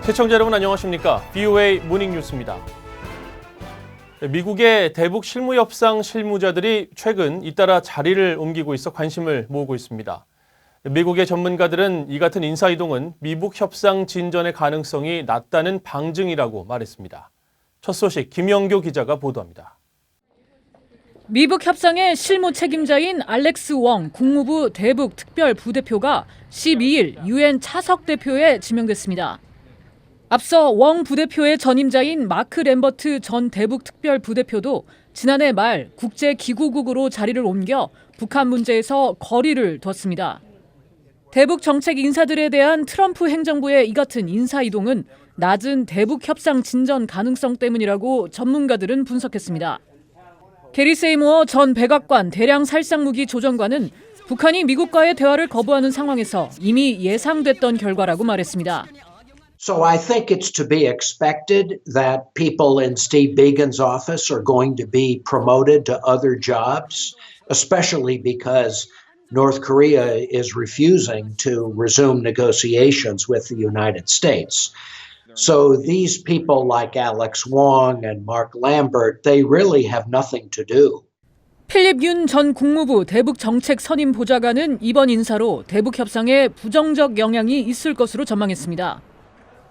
시청자 여러분 안녕하십니까? BOA 모닝뉴스입니다. 미국의 대북 실무협상 실무자들이 최근 잇따라 자리를 옮기고 있어 관심을 모으고 있습니다. 미국의 전문가들은 이 같은 인사이동은 미북 협상 진전의 가능성이 낮다는 방증이라고 말했습니다. 첫 소식 김영교 기자가 보도합니다. 미북 협상의 실무 책임자인 알렉스 웡 국무부 대북 특별 부대표가 12일 유엔 차석 대표에 지명됐습니다. 앞서 웡 부대표의 전임자인 마크 램버트 전 대북 특별 부대표도 지난해 말 국제기구국으로 자리를 옮겨 북한 문제에서 거리를 뒀습니다. 대북 정책 인사들에 대한 트럼프 행정부의 이 같은 인사 이동은 낮은 대북 협상 진전 가능성 때문이라고 전문가들은 분석했습니다. 게리 세이모어 전 백악관 대량 살상무기 조정관은 북한이 미국과의 대화를 거부하는 상황에서 이미 예상됐던 결과라고 말했습니다. So I think it's to be expected that people in Steve Biegun's office are going to be promoted to other jobs, especially because North Korea is refusing to resume negotiations with the United States. So these people like Alex Wong and Mark Lambert, they really have nothing to do. 필립 윤 전 국무부 대북 정책 선임 보좌관은 이번 인사로 대북 협상에 부정적 영향이 있을 것으로 전망했습니다.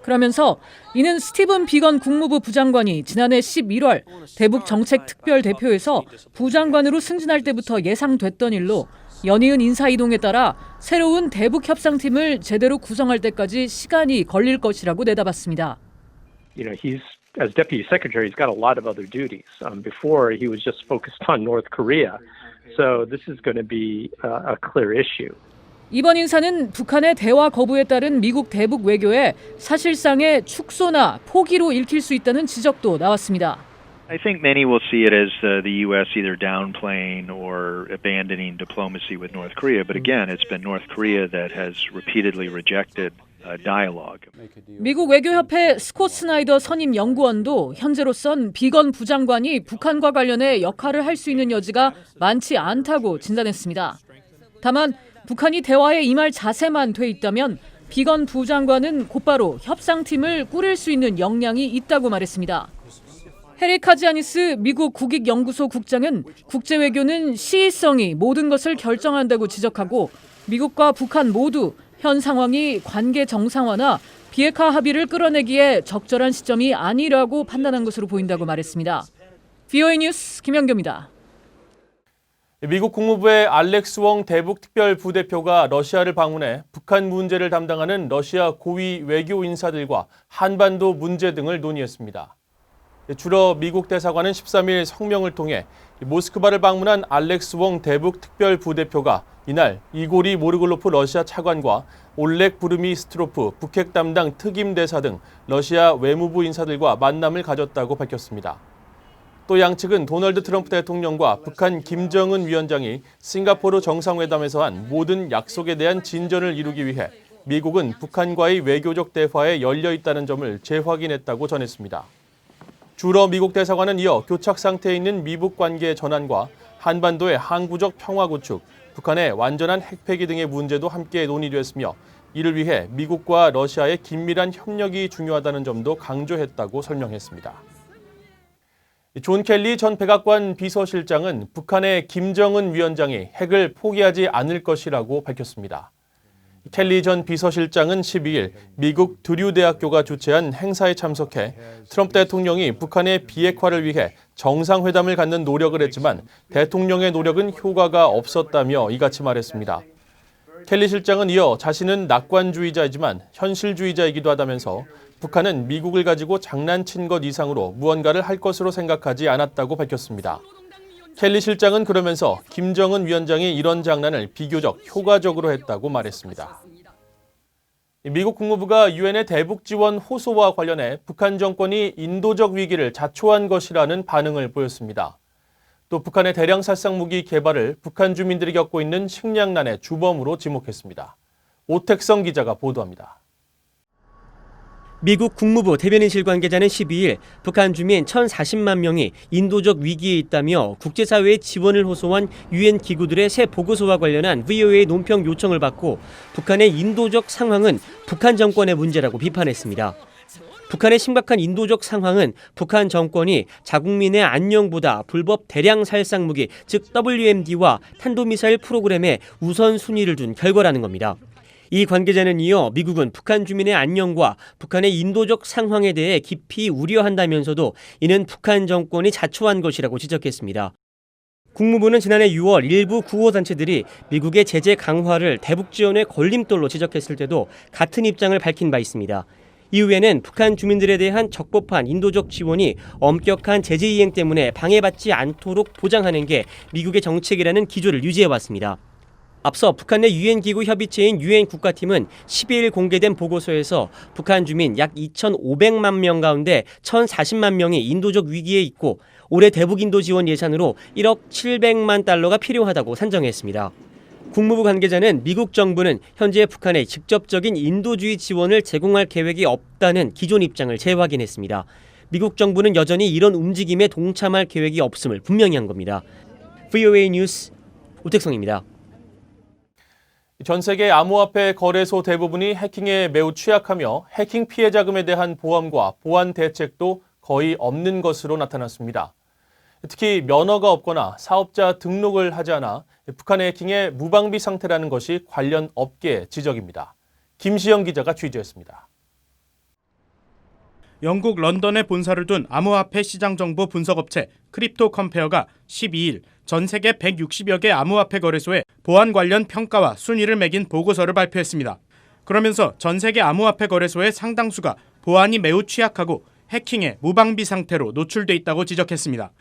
그러면서 이는 스티븐 비건 국무부 부장관이 지난해 11월 대북 정책 특별 대표에서 부장관으로 승진할 때부터 예상됐던 일로 연이은 인사 이동에 따라 새로운 대북 협상팀을 제대로 구성할 때까지 시간이 걸릴 것이라고 내다봤습니다. He's as deputy secretary, he's got a lot of other duties. Before he was just focused on North Korea. So this is going to be a clear issue. 이번 인사는 북한의 대화 거부에 따른 미국 대북 외교에 사실상의 축소나 포기로 읽힐 수 있다는 지적도 나왔습니다. I think many will see it as the U.S. either downplaying or abandoning diplomacy with North Korea. But again, it's been North Korea that has repeatedly rejected dialogue. 미국 외교협회 스콧 스나이더 선임 연구원도 현재로선 비건 부장관이 북한과 관련해 역할을 할 수 있는 여지가 많지 않다고 진단했습니다. 다만 북한이 대화에 임할 자세만 돼 있다면 비건 부장관은 곧바로 협상팀을 꾸릴 수 있는 역량이 있다고 말했습니다. 해리 카지아니스 미국 국익연구소 국장은 국제외교는 시의성이 모든 것을 결정한다고 지적하고 미국과 북한 모두 현 상황이 관계 정상화나 비핵화 합의를 끌어내기에 적절한 시점이 아니라고 판단한 것으로 보인다고 말했습니다. BOA 뉴스 김영교입니다. 미국 국무부의 알렉스 웡 대북 특별 부대표가 러시아를 방문해 북한 문제를 담당하는 러시아 고위 외교 인사들과 한반도 문제 등을 논의했습니다. 주로 미국 대사관은 13일 성명을 통해 모스크바를 방문한 알렉스 웡 대북 특별 부대표가 이날 이고리 모르글로프 러시아 차관과 올렉 부르미스트로프 북핵 담당 특임 대사 등 러시아 외무부 인사들과 만남을 가졌다고 밝혔습니다. 또 양측은 도널드 트럼프 대통령과 북한 김정은 위원장이 싱가포르 정상회담에서 한 모든 약속에 대한 진전을 이루기 위해 미국은 북한과의 외교적 대화에 열려 있다는 점을 재확인했다고 전했습니다. 주로 미국 대사관은 이어 교착 상태에 있는 미북 관계 전환과 한반도의 항구적 평화 구축, 북한의 완전한 핵폐기 등의 문제도 함께 논의됐으며 이를 위해 미국과 러시아의 긴밀한 협력이 중요하다는 점도 강조했다고 설명했습니다. 존 켈리 전 백악관 비서실장은 북한의 김정은 위원장이 핵을 포기하지 않을 것이라고 밝혔습니다. 켈리 전 비서실장은 12일 미국 드류 대학교가 주최한 행사에 참석해 트럼프 대통령이 북한의 비핵화를 위해 정상회담을 갖는 노력을 했지만 대통령의 노력은 효과가 없었다며 이같이 말했습니다. 켈리 실장은 이어 자신은 낙관주의자이지만 현실주의자이기도 하다면서 북한은 미국을 가지고 장난친 것 이상으로 무언가를 할 것으로 생각하지 않았다고 밝혔습니다. 켈리 실장은 그러면서 김정은 위원장이 이런 장난을 비교적 효과적으로 했다고 말했습니다. 미국 국무부가 유엔의 대북 지원 호소와 관련해 북한 정권이 인도적 위기를 자초한 것이라는 반응을 보였습니다. 또 북한의 대량 살상 무기 개발을 북한 주민들이 겪고 있는 식량난의 주범으로 지목했습니다. 오택성 기자가 보도합니다. 미국 국무부 대변인실 관계자는 12일 북한 주민 1,040만 명이 인도적 위기에 있다며 국제사회의 지원을 호소한 유엔 기구들의 새 보고서와 관련한 VOA 논평 요청을 받고 북한의 인도적 상황은 북한 정권의 문제라고 비판했습니다. 북한의 심각한 인도적 상황은 북한 정권이 자국민의 안녕보다 불법 대량 살상 무기, 즉 WMD와 탄도미사일 프로그램에 우선순위를 둔 결과라는 겁니다. 이 관계자는 이어 미국은 북한 주민의 안녕과 북한의 인도적 상황에 대해 깊이 우려한다면서도 이는 북한 정권이 자초한 것이라고 지적했습니다. 국무부는 지난해 6월 일부 구호단체들이 미국의 제재 강화를 대북 지원의 걸림돌로 지적했을 때도 같은 입장을 밝힌 바 있습니다. 이후에는 북한 주민들에 대한 적법한 인도적 지원이 엄격한 제재 이행 때문에 방해받지 않도록 보장하는 게 미국의 정책이라는 기조를 유지해왔습니다. 앞서 북한 내 유엔 기구 협의체인 유엔 국가팀은 12일 공개된 보고서에서 북한 주민 약 2,500만 명 가운데 1,040만 명이 인도적 위기에 있고 올해 대북 인도 지원 예산으로 1억 700만 달러가 필요하다고 산정했습니다. 국무부 관계자는 미국 정부는 현재 북한에 직접적인 인도주의 지원을 제공할 계획이 없다는 기존 입장을 재확인했습니다. 미국 정부는 여전히 이런 움직임에 동참할 계획이 없음을 분명히 한 겁니다. VOA 뉴스 우택성입니다. 전 세계 암호화폐 거래소 대부분이 해킹에 매우 취약하며 해킹 피해 자금에 대한 보험과 보안 대책도 거의 없는 것으로 나타났습니다. 특히 면허가 없거나 사업자 등록을 하지 않아 북한의 해킹의 무방비 상태라는 것이 관련 업계의 지적입니다. 김시영 기자가 취재했습니다. 영국 런던에 본사를 둔 암호화폐 시장 정보 분석업체 크립토 컴페어가 12일 전 세계 160여 개 암호화폐 거래소에 보안 관련 평가와 순위를 매긴 보고서를 발표했습니다. 그러면서 전 세계 암호화폐 거래소의 상당수가 보안이 매우 취약하고 해킹에 무방비 상태로 노출돼 있다고 지적했습니다.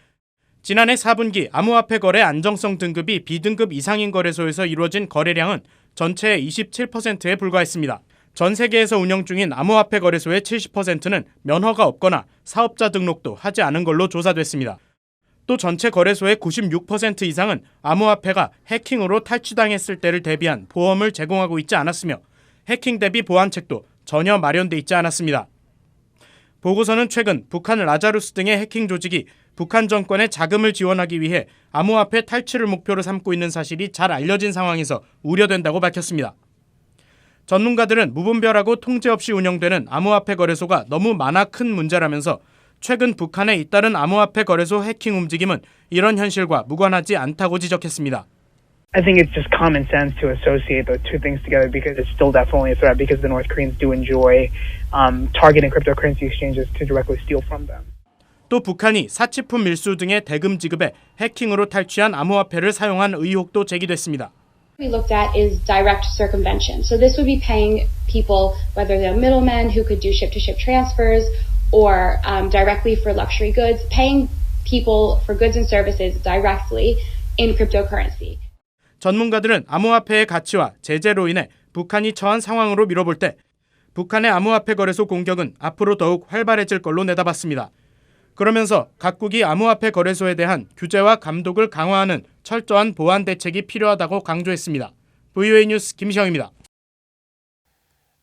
지난해 4분기 암호화폐 거래 안정성 등급이 B등급 이상인 거래소에서 이루어진 거래량은 전체의 27%에 불과했습니다. 전 세계에서 운영 중인 암호화폐 거래소의 70%는 면허가 없거나 사업자 등록도 하지 않은 걸로 조사됐습니다. 또 전체 거래소의 96% 이상은 암호화폐가 해킹으로 탈취당했을 때를 대비한 보험을 제공하고 있지 않았으며 해킹 대비 보안책도 전혀 마련돼 있지 않았습니다. 보고서는 최근 북한 라자루스 등의 해킹 조직이 북한 정권의 자금을 지원하기 위해 암호화폐 탈취를 목표로 삼고 있는 사실이 잘 알려진 상황에서 우려된다고 밝혔습니다. 전문가들은 무분별하고 통제 없이 운영되는 암호화폐 거래소가 너무 많아 큰 문제라면서 최근 북한에 잇따른 암호화폐 거래소 해킹 움직임은 이런 현실과 무관하지 않다고 지적했습니다. I think it's just common sense to associate those two things together because it's still definitely a threat because the North Koreans do enjoy targeting cryptocurrency exchanges to directly steal from them. 또 북한이 사치품 밀수 등의 대금 지급에 해킹으로 탈취한 암호화폐를 사용한 의혹도 제기됐습니다. We looked at is direct circumvention. So this would be paying people, whether they're middlemen who could do ship-to-ship transfers or directly for luxury goods, paying people for goods and services directly in cryptocurrency. 전문가들은 암호화폐의 가치와 제재로 인해 북한이 처한 상황으로 미뤄볼 때 북한의 암호화폐 거래소 공격은 앞으로 더욱 활발해질 걸로 내다봤습니다. 그러면서 각국이 암호화폐 거래소에 대한 규제와 감독을 강화하는 철저한 보안 대책이 필요하다고 강조했습니다. VOA 뉴스 김시영입니다.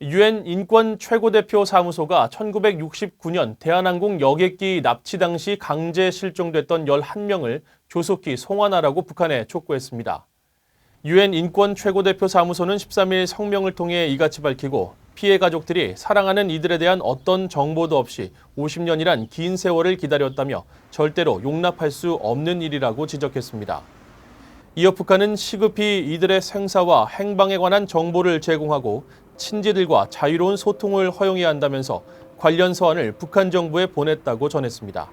유엔 인권 최고대표 사무소가 1969년 대한항공 여객기 납치 당시 강제 실종됐던 11명을 조속히 송환하라고 북한에 촉구했습니다. 유엔 인권 최고대표 사무소는 13일 성명을 통해 이같이 밝히고 피해 가족들이 사랑하는 이들에 대한 어떤 정보도 없이 50년이란 긴 세월을 기다렸다며 절대로 용납할 수 없는 일이라고 지적했습니다. 이어 북한은 시급히 이들의 생사와 행방에 관한 정보를 제공하고 친지들과 자유로운 소통을 허용해야 한다면서 관련 서한을 북한 정부에 보냈다고 전했습니다.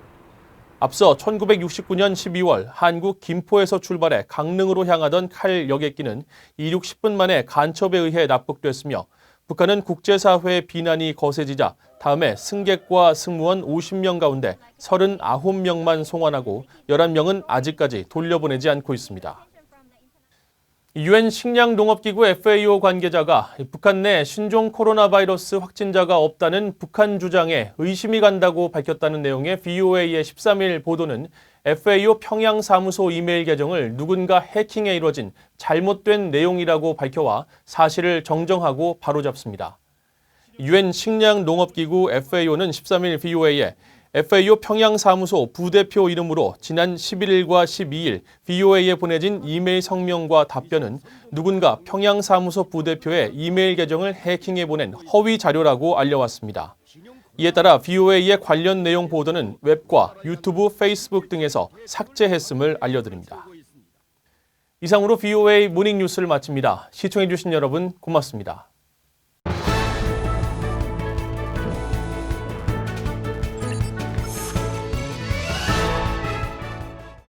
앞서 1969년 12월 한국 김포에서 출발해 강릉으로 향하던 칼 여객기는 이륙 10분 만에 간첩에 의해 납북됐으며 북한은 국제사회의 비난이 거세지자 다음에 승객과 승무원 50명 가운데 39명만 송환하고 11명은 아직까지 돌려보내지 않고 있습니다. 유엔 식량농업기구 FAO 관계자가 북한 내 신종 코로나 바이러스 확진자가 없다는 북한 주장에 의심이 간다고 밝혔다는 내용의 VOA의 13일 보도는 FAO 평양사무소 이메일 계정을 누군가 해킹해 이뤄진 잘못된 내용이라고 밝혀와 사실을 정정하고 바로잡습니다. 유엔 식량농업기구 FAO는 13일 VOA에 FAO 평양사무소 부대표 이름으로 지난 11일과 12일 VOA에 보내진 이메일 성명과 답변은 누군가 평양사무소 부대표의 이메일 계정을 해킹해 보낸 허위 자료라고 알려왔습니다. 이에 따라 VOA의 관련 내용 보도는 웹과 유튜브, 페이스북 등에서 삭제했음을 알려드립니다. 이상으로 VOA 모닝뉴스를 마칩니다. 시청해주신 여러분 고맙습니다.